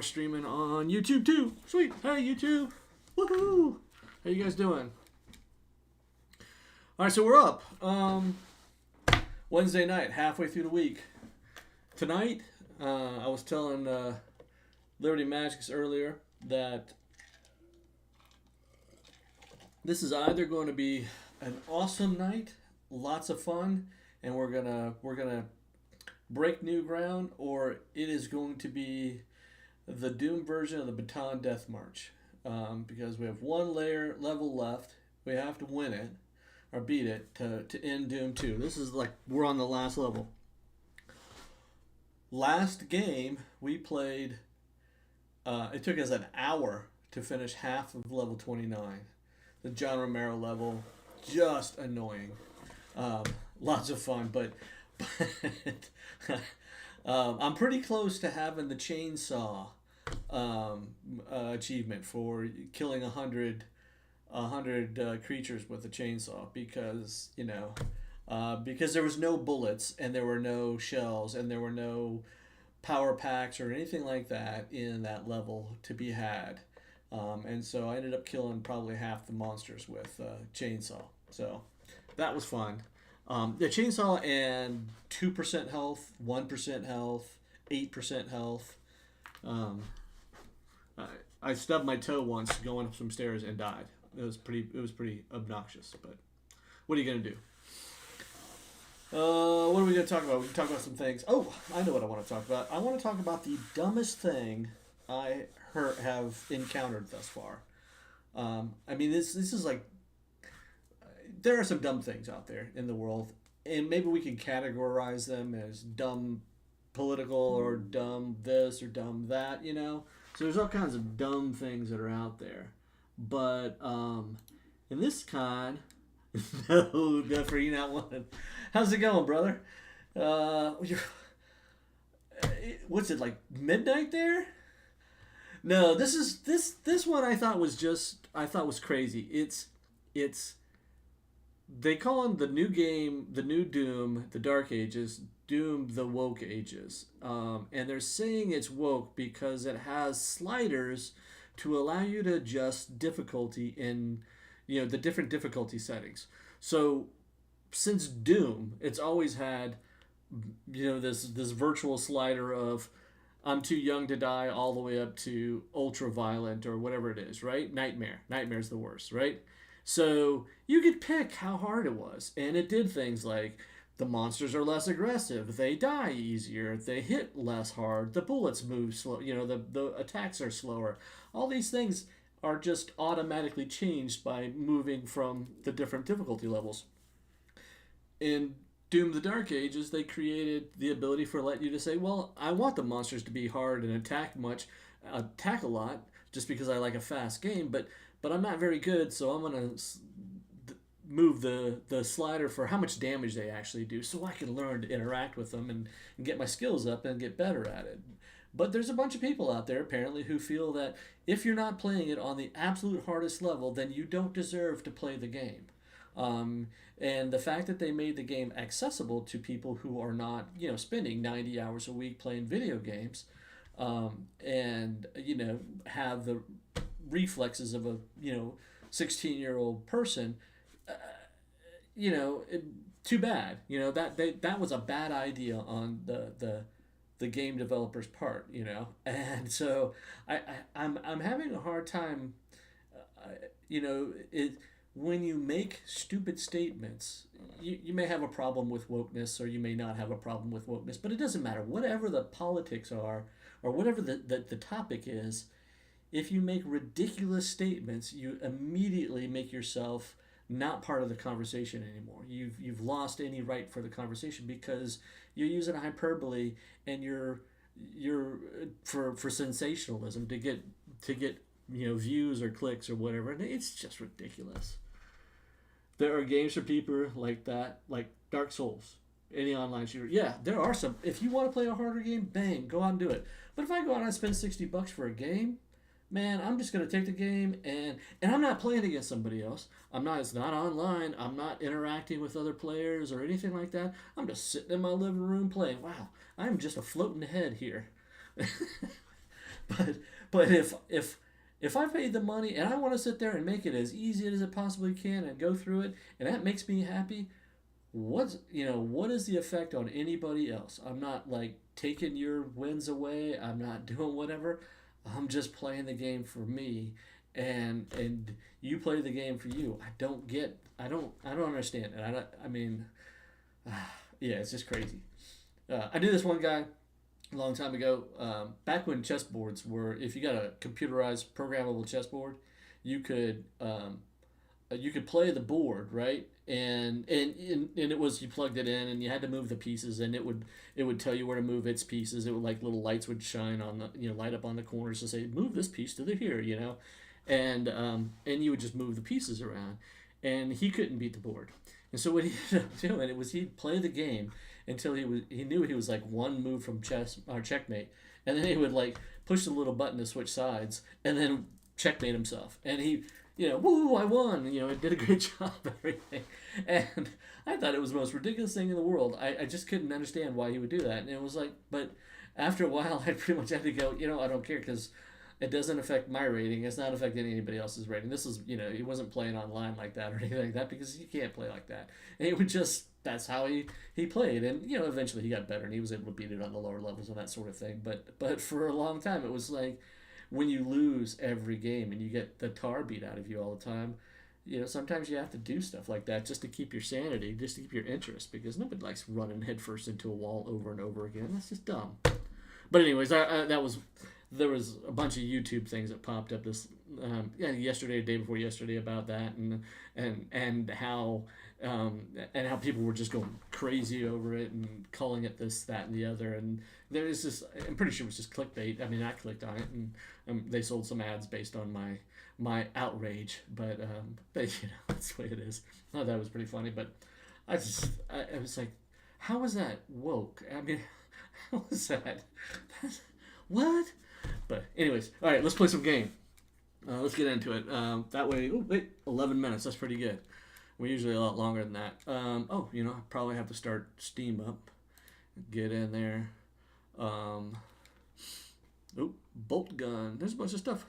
streaming on YouTube too. Sweet. Hey, YouTube. Woohoo. How you guys doing? All right, so we're up. Wednesday night, halfway through the week. Tonight, I was telling Liberty Magics earlier that this is either going to be an awesome night, lots of fun, and we're gonna break new ground, or it is going to be the Doom version of the Baton Death March. Because we have one level left, we have to win it or beat it to end Doom 2. This is like we're on the last level. Last game we played, it took us an hour to finish half of level 29. The John Romero level, just annoying. Lots of fun, but I'm pretty close to having the chainsaw achievement for killing 100 creatures with a chainsaw, because because there was no bullets and there were no shells and there were no power packs or anything like that in that level to be had, and so I ended up killing probably half the monsters with chainsaw. So that was fun. The chainsaw and 2% health, 1% health, 8% health. I stubbed my toe once going up some stairs and died. It was pretty obnoxious, but what are you gonna do? What are we gonna talk about? We can talk about some things. Oh, I know what I want to talk about. I want to talk about the dumbest thing I have encountered thus far. I mean, this is like, there are some dumb things out there in the world, and maybe we can categorize them as dumb political or dumb this or dumb that, So there's all kinds of dumb things that are out there. But in this kind, no, definitely not one. How's it going, brother? What's it, like midnight there? No, this one I thought was crazy. It's they call him the new game, the new Doom, the Dark Ages, Doom the Woke Ages. And they're saying it's woke because it has sliders to allow you to adjust difficulty in, the different difficulty settings. So since Doom, it's always had, this virtual slider of I'm too young to die all the way up to ultra violent or whatever it is, right? Nightmare's the worst, right? So you could pick how hard it was, and it did things like the monsters are less aggressive, they die easier, they hit less hard, the bullets move slow, the attacks are slower. All these things are just automatically changed by moving from the different difficulty levels. In Doom the Dark Ages, they created the ability for you to say, well, I want the monsters to be hard and attack a lot, just because I like a fast game, but I'm not very good, so I'm going to move the slider for how much damage they actually do, so I can learn to interact with them and get my skills up and get better at it. But there's a bunch of people out there, apparently, who feel that if you're not playing it on the absolute hardest level, then you don't deserve to play the game. And the fact that they made the game accessible to people who are not, spending 90 hours a week playing video games, and, have the reflexes of a, 16-year-old person, too bad. That was a bad idea on the game developer's part, and so I'm having a hard time, when you make stupid statements, you may have a problem with wokeness, or you may not have a problem with wokeness, but it doesn't matter. Whatever the politics are, or whatever the topic is, if you make ridiculous statements, you immediately make yourself not part of the conversation anymore. You've lost any right for the conversation because you're using hyperbole and you're for sensationalism to get views or clicks or whatever, and it's just ridiculous. There are games for people like that, like Dark Souls, any online shooter. Yeah, there are some. If you want to play a harder game, bang, go out and do it. But if I go out and spend $60 for a game, man, I'm just going to take the game and I'm not playing against somebody else. It's not online. I'm not interacting with other players or anything like that. I'm just sitting in my living room playing. Wow, I'm just a floating head here. but but if I paid the money and I want to sit there and make it as easy as it possibly can and go through it, and that makes me happy, what is the effect on anybody else? I'm not like taking your wins away. I'm not doing whatever. I'm just playing the game for me, and you play the game for you. I don't understand it. I mean, yeah, it's just crazy. I knew this one guy a long time ago. Back when chessboards were, if you got a computerized programmable chessboard, you could you could play the board, right? And it was, you plugged it in and you had to move the pieces, and it would tell you where to move its pieces. It would, like, little lights would shine on the, light up on the corners to say move this piece to the here, and you would just move the pieces around, and he couldn't beat the board. And so what he ended up doing, it was, he'd play the game until he knew he was like one move from chess or checkmate, and then he would, like, push the little button to switch sides, and then checkmate himself, and he, woo, I won, it did a great job, everything. And I thought it was the most ridiculous thing in the world. I just couldn't understand why he would do that. And it was like, but after a while, I pretty much had to go, I don't care, because it doesn't affect my rating. It's not affecting anybody else's rating. This is, he wasn't playing online like that or anything like that, because you can't play like that. And it would just, that's how he played. And, eventually he got better and he was able to beat it on the lower levels and that sort of thing. But for a long time, it was like, when you lose every game and you get the tar beat out of you all the time, sometimes you have to do stuff like that just to keep your sanity, just to keep your interest, because nobody likes running headfirst into a wall over and over again. That's just dumb. But anyways, there was a bunch of YouTube things that popped up this yesterday, the day before yesterday, about that, and how people were just going crazy over it and calling it this, that, and the other. And there is this, I'm pretty sure it was just clickbait. I mean, I clicked on it, and they sold some ads based on my outrage. But that's the way it is. I thought that was pretty funny. But I was like, how was that woke? I mean, how was that? What? But anyways, all right, let's play some game. Let's get into it. That way, 11 minutes. That's pretty good. We're usually a lot longer than that. I probably have to start Steam up. Get in there. Bolt gun. There's a bunch of stuff.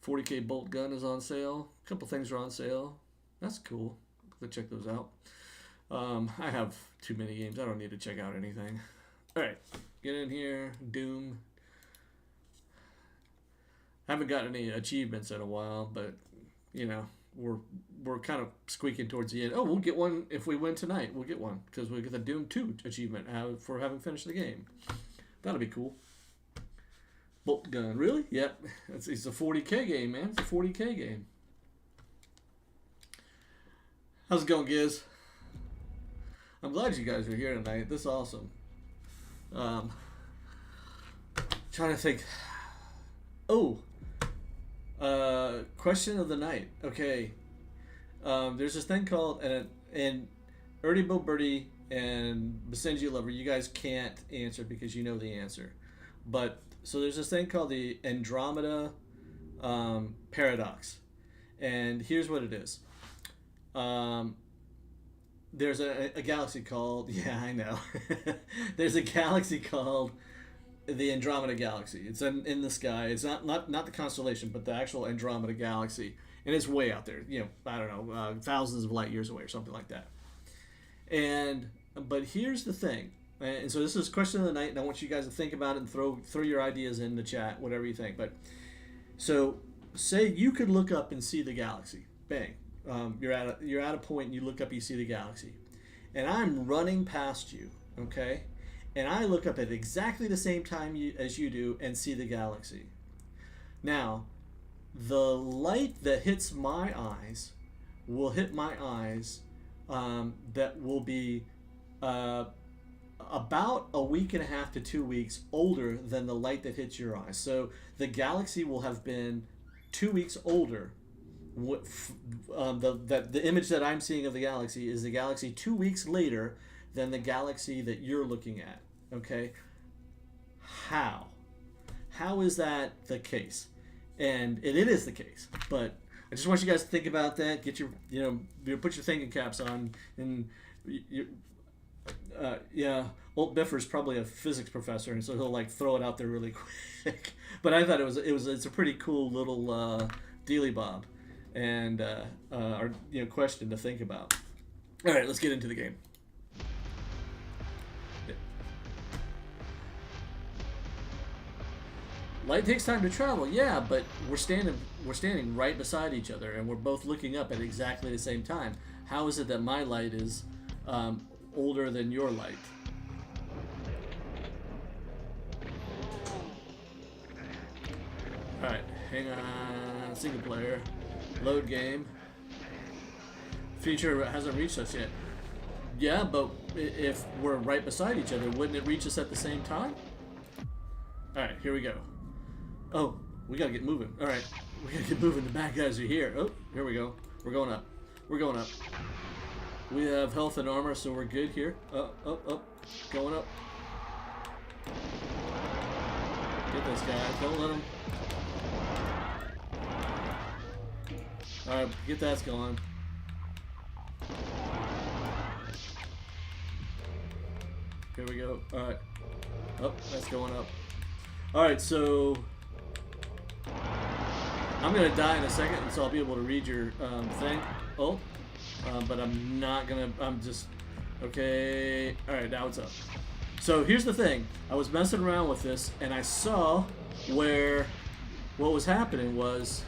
40K bolt gun is on sale. A couple things are on sale. That's cool. Let's check those out. I have too many games. I don't need to check out anything. All right, get in here. Doom. Haven't got any achievements in a while, but we're kind of squeaking towards the end. Oh, we'll get one if we win tonight. We'll get one because we get the Doom 2 achievement for having finished the game. That'll be cool. Bolt gun, really? Yep. It's a 40K game, man. It's a 40K game. How's it going, Giz? I'm glad you guys are here tonight. This is awesome. Trying to think. Oh. Question of the night. Okay. There's this thing called, and Ernie Bo Birdie and Basenji Lover, you guys can't answer because you know the answer. But, so there's this thing called the Andromeda Paradox. And here's what it is. There's a galaxy called, yeah, I know. There's a galaxy called the Andromeda Galaxy. It's in the sky. It's not the constellation, but the actual Andromeda Galaxy. And it's way out there, I don't know, thousands of light years away or something like that. But here's the thing. And so this is question of the night, and I want you guys to think about it and throw your ideas in the chat, whatever you think. But so say you could look up and see the galaxy. Bang. You're at a point and you look up, you see the galaxy. And I'm running past you, okay? And I look up at exactly the same time as you do and see the galaxy. Now, the light that hits my eyes will hit my eyes that will be about a week and a half to 2 weeks older than the light that hits your eyes. So the galaxy will have been 2 weeks older. The image that I'm seeing of the galaxy is the galaxy 2 weeks later than the galaxy that you're looking at. Okay? How is that the case? And it is the case, but I just want you guys to think about that. Get your put your thinking caps on, and Yeah, Old Biffer's probably a physics professor, and so he'll like throw it out there really quick. But I thought it's a pretty cool little dealy bob, and our question to think about. All right, let's get into the game. Light takes time to travel, yeah, but we're standing right beside each other, and we're both looking up at exactly the same time. How is it that my light is older than your light? All right, hang on. Single player, load game. Feature hasn't reached us yet. Yeah, but if we're right beside each other, wouldn't it reach us at the same time? All right, here we go. Oh, we gotta get moving. All right, we gotta get moving. The bad guys are here. Oh, here we go. We're going up. We're going up. We have health and armor, so we're good here. Up. Going up. Get this guy. Don't let him. All right, get that going. Here we go. All right. Oh, that's going up. All right, so I'm gonna die in a second, so I'll be able to read your thing. Oh, but I'm not gonna. I'm just okay. All right, now it's up. So here's the thing. I was messing around with this, and I saw where what was happening was.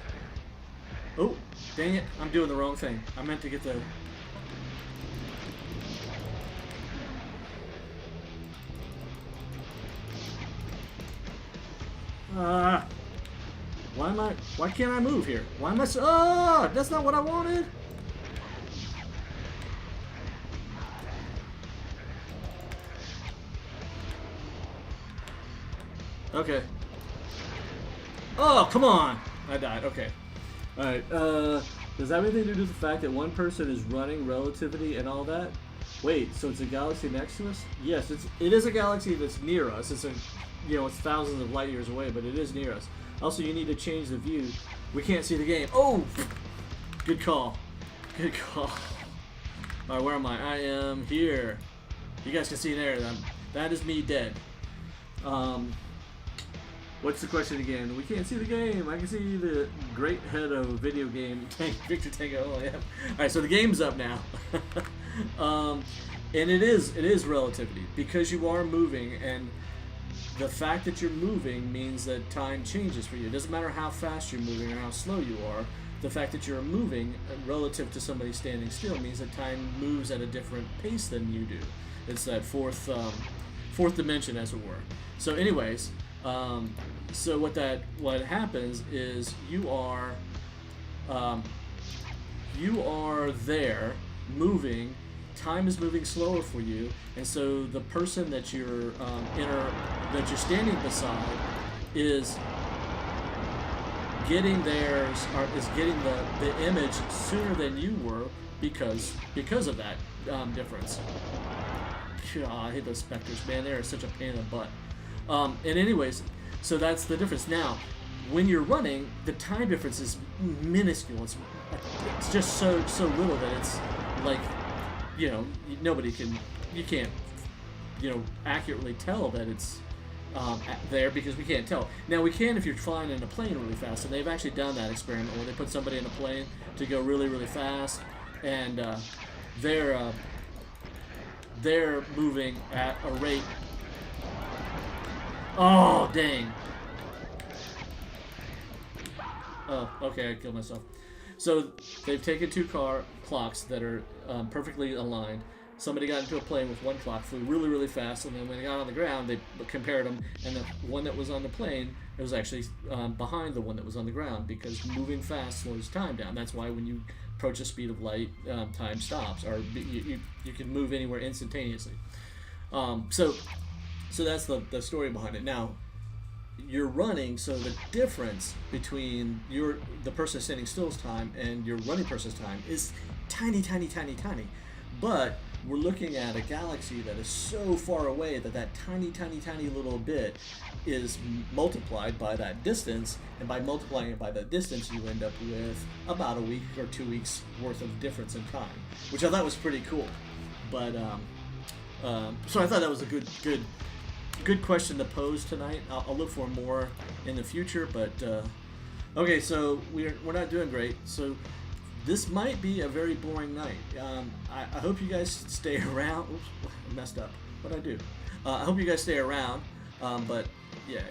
Oh, dang it! I'm doing the wrong thing. I meant to get the. Why can't I move here? Why am I so... Oh, that's not what I wanted. Okay. Oh, come on. I died. Okay. Alright, does that have anything to do with the fact that one person is running relativity and all that? Wait, so it's a galaxy next to us? Yes, it is a galaxy that's near us. It's it's thousands of light years away, but it is near us. Also, you need to change the view. We can't see the game. Oh! Good call. Good call. Alright, where am I? I am here. You guys can see there. That is me dead. What's the question again? We can't see the game. I can see the great head of a video game. Victor Tango. Oh, yeah. Alright, so the game's up now. And it is relativity. Because you are moving, and the fact that you're moving means that time changes for you. It doesn't matter how fast you're moving or how slow you are. The fact that you're moving relative to somebody standing still means that time moves at a different pace than you do. It's that fourth dimension, as it were. So anyways, so what happens is you are there moving. Time is moving slower for you, and so the person that you're standing beside is getting getting the image sooner than you were because of that difference. God, I hate those specters, man. They're such a pain in the butt. And anyways, so that's the difference. Now, when you're running, the time difference is minuscule. It's just so little that it's like, you can't accurately tell that it's there because we can't tell. Now we can if you're flying in a plane really fast, and they've actually done that experiment where they put somebody in a plane to go really, really fast, and they're moving at a rate. Oh, dang. Oh, okay, I killed myself. So they've taken two clocks that are perfectly aligned. Somebody got into a plane with one clock, flew really, really fast, and then when they got on the ground, they compared them, and the one that was on the plane, it was actually behind the one that was on the ground, because moving fast slows time down. That's why when you approach the speed of light, time stops, or you can move anywhere instantaneously. So that's the story behind it. Now, you're running, so the difference between the person standing still's time and your running person's time is tiny, tiny, tiny, tiny. But we're looking at a galaxy that is so far away that tiny, tiny, tiny little bit is multiplied by that distance, and by multiplying it by that distance, you end up with about a week or 2 weeks worth of difference in time, which I thought was pretty cool. But So I thought that was a good question to pose tonight. I'll look for more in the future, but okay. So we're not doing great. So this might be a very boring night. I hope you guys stay around. Oops, I messed up. What'd I do? I hope you guys stay around. But yeah.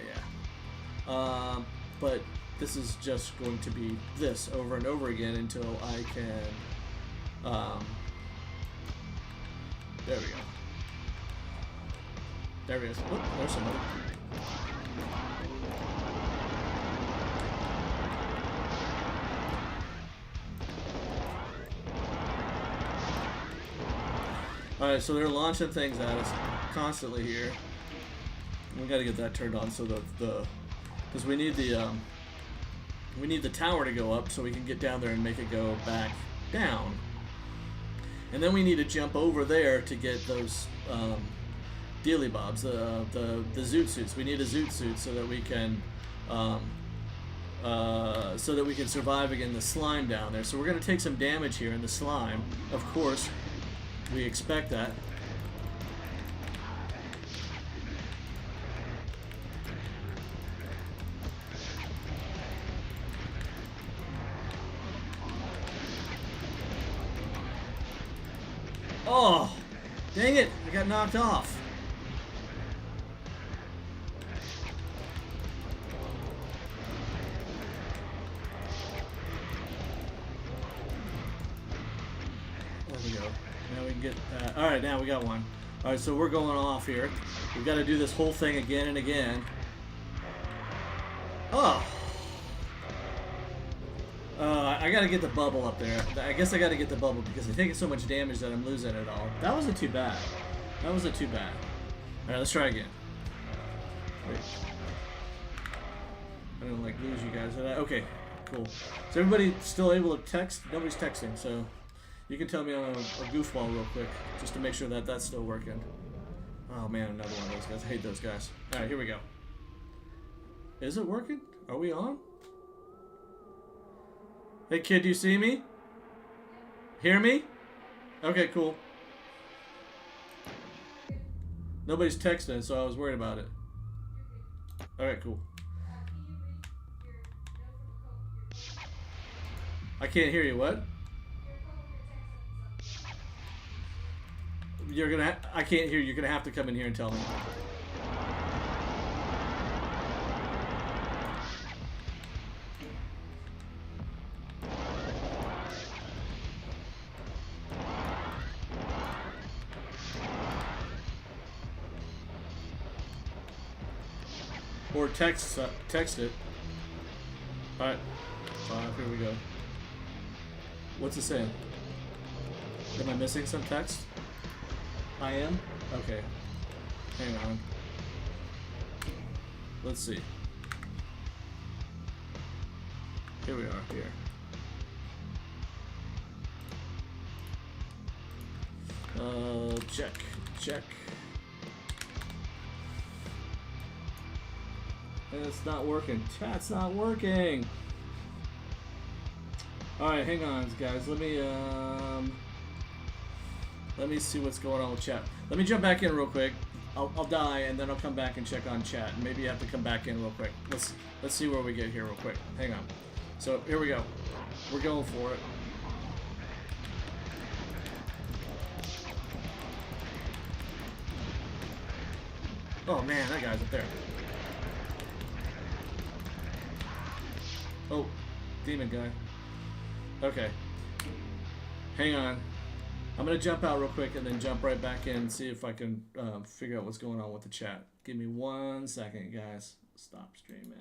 But this is just going to be this over and over again until I can. There we go. There he is. Oh, there's somebody. Alright, so they're launching things at us constantly here. We gotta get that turned on so that because we need the tower to go up so we can get down there and make it go back down. And then we need to jump over there to get those dealy bobs, the zoot suits. We need a zoot suit so that we can survive against the slime down there. So we're gonna take some damage here in the slime. Of course, we expect that. Oh, dang it! I got knocked off. There we go. Now we can get that. Alright, now we got one. Alright, so we're going off here. We've got to do this whole thing again and again. Oh! I gotta get the bubble up there. I guess I gotta get the bubble because I'm taking so much damage that I'm losing it all. That wasn't too bad. That wasn't too bad. Alright, let's try again. Wait. I don't like lose you guys. Okay, cool. Is everybody still able to text? Nobody's texting, so you can tell me on a goofball real quick just to make sure that that's still working. Oh man, another one of those guys. I hate those guys. Alright, here we go. Is it working? Are we on? Hey kid, do you see me? Hear me? Okay, cool. Nobody's texting, so I was worried about it. Alright, cool. I can't hear you, what? I can't hear you. You're gonna have to come in here and tell me. Or text it. Alright. Here we go. What's it saying? Am I missing some text? I am? Okay. Hang on. Let's see. Here we are, here. Check. And it's not working. Chat's not working. Alright, hang on, guys. Let me see what's going on with chat. Let me jump back in real quick. I'll die, and then I'll come back and check on chat. Maybe you have to come back in real quick. Let's see where we get here real quick. Hang on. So, here we go. We're going for it. Oh man, that guy's up there. Oh, demon guy. Okay. Hang on. I'm going to jump out real quick and then jump right back in and see if I can figure out what's going on with the chat. Give me 1 second, guys. Stop streaming.